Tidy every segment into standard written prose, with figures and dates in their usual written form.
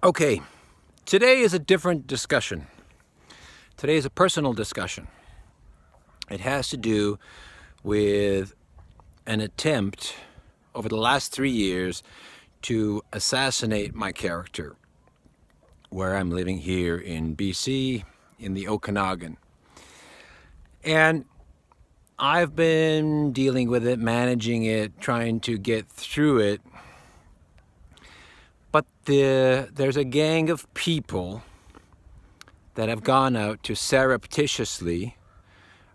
Okay, today is a different discussion. Today is a personal discussion. It has to do with an attempt over the last 3 years to assassinate my character, where I'm living here in BC, in the Okanagan. And I've been dealing with it, managing it, trying to get through it. But there's a gang of people that have gone out to surreptitiously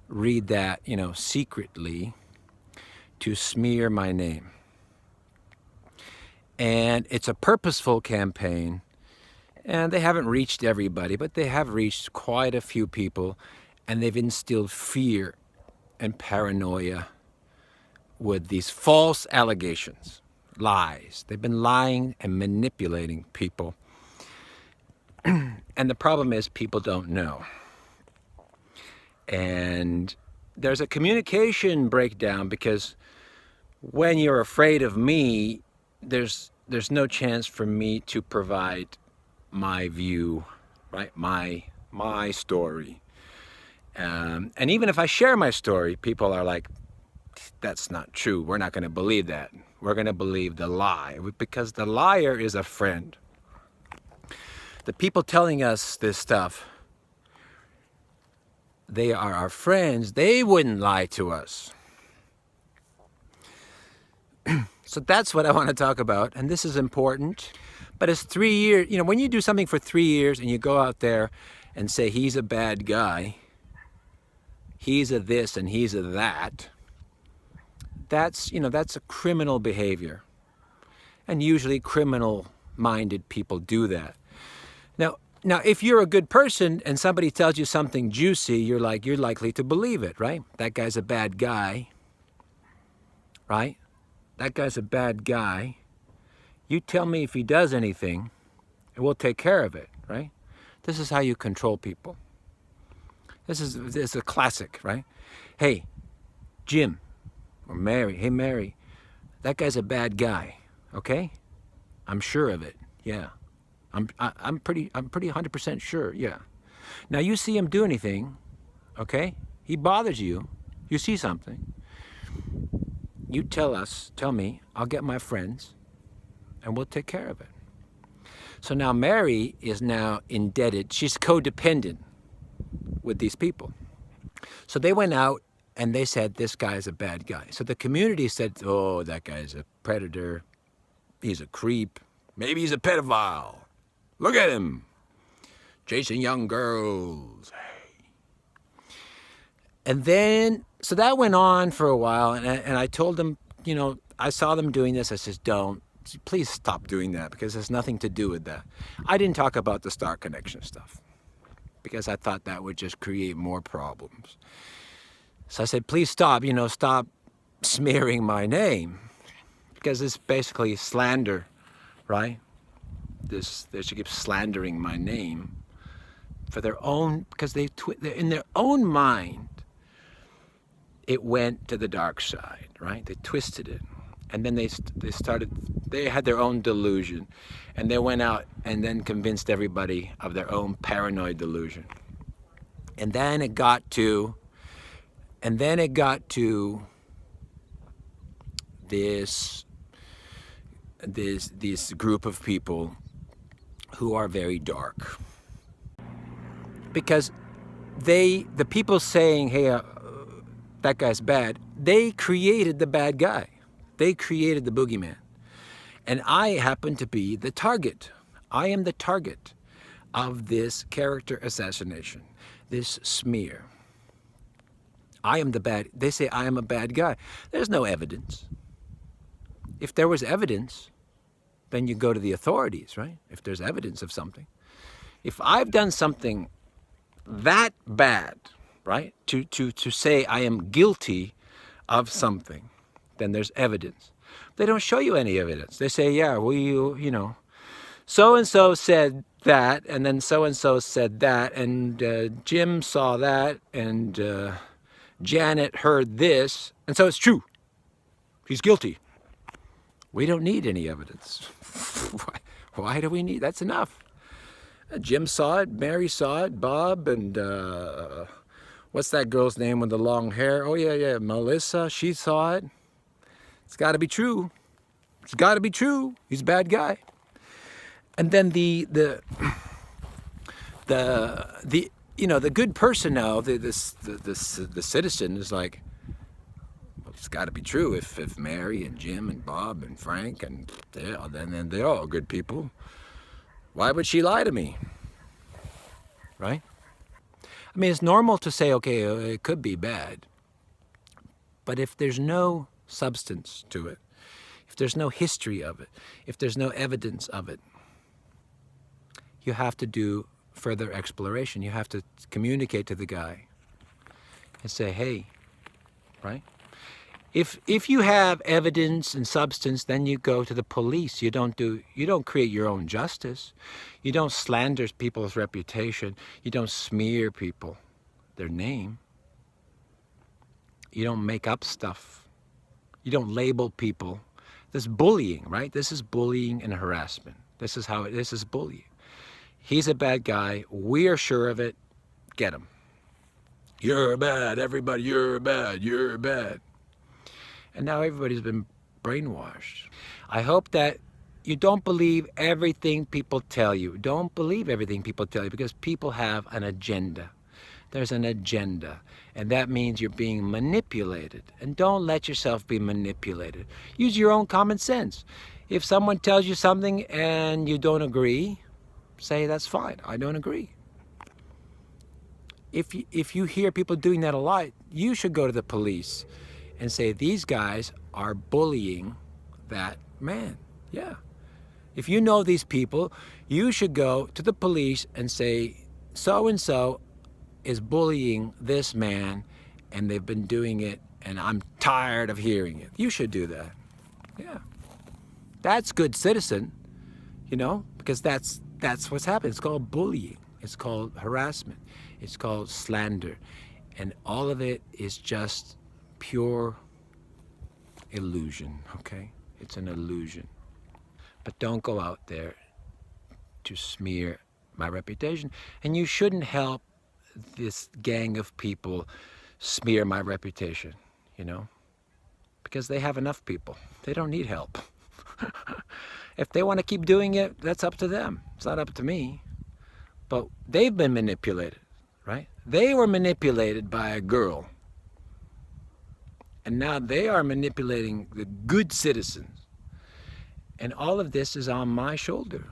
read that, secretly, to smear my name. And it's a purposeful campaign, and they haven't reached everybody, but they have reached quite a few people, and they've instilled fear and paranoia with these false allegations, lies. They've been lying and manipulating people. And the problem is people don't know. And there's a communication breakdown because when you're afraid of me, there's no chance for me to provide my view, right? My story. And even if I share my story, people are like, that's not true. We're not going to believe that. We're going to believe the lie, because the liar is a friend. The people telling us this stuff, they are our friends. They wouldn't lie to us. So that's what I want to talk about, and this is important. But it's 3 years, when you do something for 3 years and you go out there and say he's a bad guy, he's a this and he's a that, that's a criminal behavior. And usually criminal-minded people do that. Now, if you're a good person and somebody tells you something juicy, you're likely to believe it, right? That guy's a bad guy, right? That guy's a bad guy. You tell me if he does anything, and we'll take care of it, right? This is how you control people. This is a classic, right? Hey, Jim, or Mary. Hey, Mary, that guy's a bad guy, okay? I'm sure of it, yeah. I'm pretty 100% sure, yeah. Now you see him do anything, okay? He bothers you. You see something. You tell me, I'll get my friends, and we'll take care of it. So now Mary is now indebted. She's codependent with these people. So they went out and they said, this guy's a bad guy. So the community said, oh, that guy's a predator. He's a creep. Maybe he's a pedophile. Look at him, chasing young girls. And then, so that went on for a while, and I told them, I saw them doing this. I said, please stop doing that, because there's nothing to do with that. I didn't talk about the Star Connection stuff, because I thought that would just create more problems. So I said, please stop, stop smearing my name, because it's basically slander, right? They should keep slandering my name for their own, because they're in their own mind, it went to the dark side, right? They twisted it. And then they had their own delusion, and they went out and then convinced everybody of their own paranoid delusion. And then it got to this group of people who are very dark, because the people saying, hey, that guy's bad, they created the bad guy. They created the boogeyman. And I happen to be the target. I am the target of this character assassination, this smear. They say I am a bad guy. There's no evidence. If there was evidence, then you go to the authorities, right? If there's evidence of something. If I've done something that bad, right, to say I am guilty of something, then there's evidence. They don't show you any evidence. They say, yeah, well, so-and-so said that, and then so-and-so said that, and Jim saw that, and Janet heard this, and so it's true. He's guilty. We don't need any evidence. Why do we need? That's enough. Jim saw it, Mary saw it, Bob, and what's that girl's name with the long hair? Oh yeah, Melissa, she saw it. It's got to be true. It's got to be true. He's a bad guy. And then the the good person now, the citizen is like, well, it's got to be true if Mary and Jim and Bob and Frank and then they're all good people. Why would she lie to me? Right? I mean, it's normal to say, okay, it could be bad. But if there's no substance to it, if there's no history of it, if there's no evidence of it, you have to do further exploration. You have to communicate to the guy and say, hey, right? If you have evidence and substance, then you go to the police. You don't create your own justice. You don't slander people's reputation. You don't smear people, their name. You don't make up stuff. You don't label people. This is bullying, right? This is bullying and harassment. This is bullying. He's a bad guy. We are sure of it. Get him. You're bad, everybody. You're bad. You're bad. And now everybody's been brainwashed. I hope that you don't believe everything people tell you. Don't believe everything people tell you, because people have an agenda. There's an agenda, and that means you're being manipulated. And don't let yourself be manipulated. Use your own common sense. If someone tells you something and you don't agree, say, that's fine, I don't agree. If you hear people doing that a lot, you should go to the police and say, these guys are bullying that man. Yeah. If you know these people, you should go to the police and say, so-and-so is bullying this man, and they've been doing it, and I'm tired of hearing it. You should do that. Yeah. That's good citizen, because that's what's happening. It's called bullying. It's called harassment. It's called slander. And all of it is just pure illusion, okay? It's an illusion. But don't go out there to smear my reputation. And you shouldn't help this gang of people smear my reputation, because they have enough people. They don't need help. If they want to keep doing it, that's up to them. It's not up to me. But they've been manipulated, right? They were manipulated by a girl. And now they are manipulating the good citizens. And all of this is on my shoulder.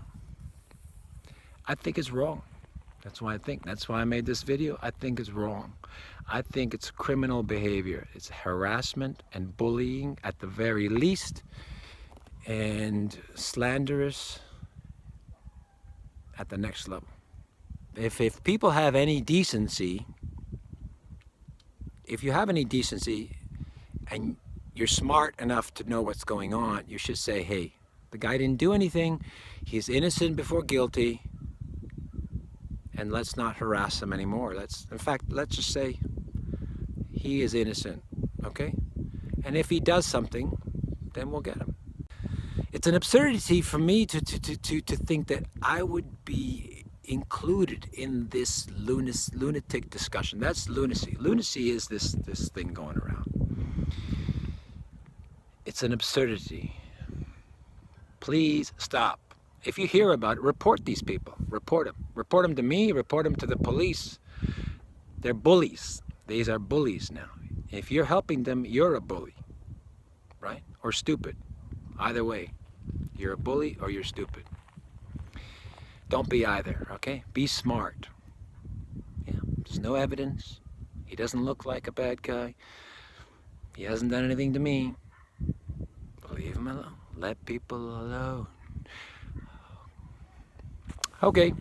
I think it's wrong. That's why I made this video. I think it's wrong. I think it's criminal behavior. It's harassment and bullying at the very least, and slanderous at the next level. If people have any decency, if you have any decency and you're smart enough to know what's going on, you should say, hey, the guy didn't do anything. He's innocent before guilty. And let's not harass him anymore. In fact, let's just say he is innocent, okay? And if he does something, then we'll get him. It's an absurdity for me to think that I would be included in this lunatic discussion. That's lunacy. Lunacy is this thing going around. It's an absurdity. Please stop. If you hear about it, report these people. Report them. Report them to me. Report them to the police. They're bullies. These are bullies now. If you're helping them, you're a bully, right? Or stupid. Either way, you're a bully or you're stupid. Don't be either, okay? Be smart. Yeah, there's no evidence. He doesn't look like a bad guy. He hasn't done anything to me. Leave him alone. Let people alone. Okay.